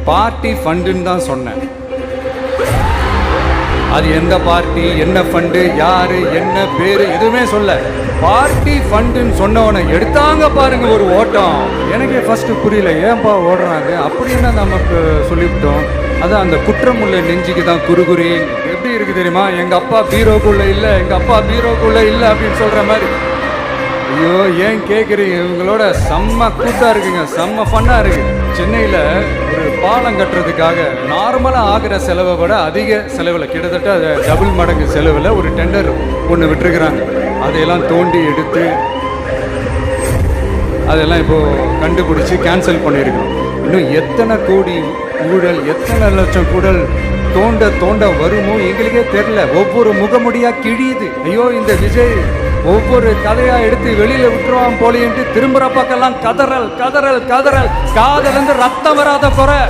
Party ஃபண்டுன்னு தான் சொன்னேன். அது எந்த பார்ட்டி, என்ன ஃபண்டு, யாரு, என்ன பேரு எதுவுமே சொல்ல. பார்ட்டி ஃபண்டுன்னு சொன்னவனை எடுத்தாங்க பாருங்க ஒரு ஓட்டம். எனக்கு ஃபர்ஸ்ட் புரியல, ஏன்பா ஓடுறாங்க அப்படின்னு நமக்கு சொல்லிவிட்டோம். அதான் அந்த குற்றம் உள்ள நெஞ்சுக்கு தான் குறுகுறி. எப்படி இருக்கு தெரியுமா, எங்க அப்பா பீரோக்குள்ள இல்லை, எங்க அப்பா பீரோக்குள்ள இல்லை அப்படின்னு சொல்ற மாதிரி. ஐயோ ஏன் கேட்குறீங்க, இவங்களோட செம்ம கூட்டா இருக்குங்க, செம்ம ஃபன்னாக இருக்கு. சென்னையில் ஒரு பாலம் கட்டுறதுக்காக நார்மலாக ஆகிற செலவை விட அதிக செலவில், கிட்டத்தட்ட அதை டபுள் மடங்கு செலவில் ஒரு டெண்டர் ஒன்று விட்டுருக்குறாங்க. அதையெல்லாம் தோண்டி எடுத்து அதெல்லாம் இப்போது கண்டுபிடிச்சி கேன்சல் பண்ணியிருக்கிறோம். இன்னும் எத்தனை கோடி ஊழல், எத்தனை லட்சம் ஊழல் தோண்ட தோண்ட வருமோ எங்களுக்கே தெரில. ஒவ்வொரு முகமுடியாக கிழியுது. ஐயோ இந்த விஜய் ஒவ்வொரு கதையாக எடுத்து வெளியில் விட்டுருவான் போலின்ட்டு திரும்புகிற பக்கம்லாம் கதறல் கதறல் கதறல். காதலேருந்து ரத்தம் வராத குறை.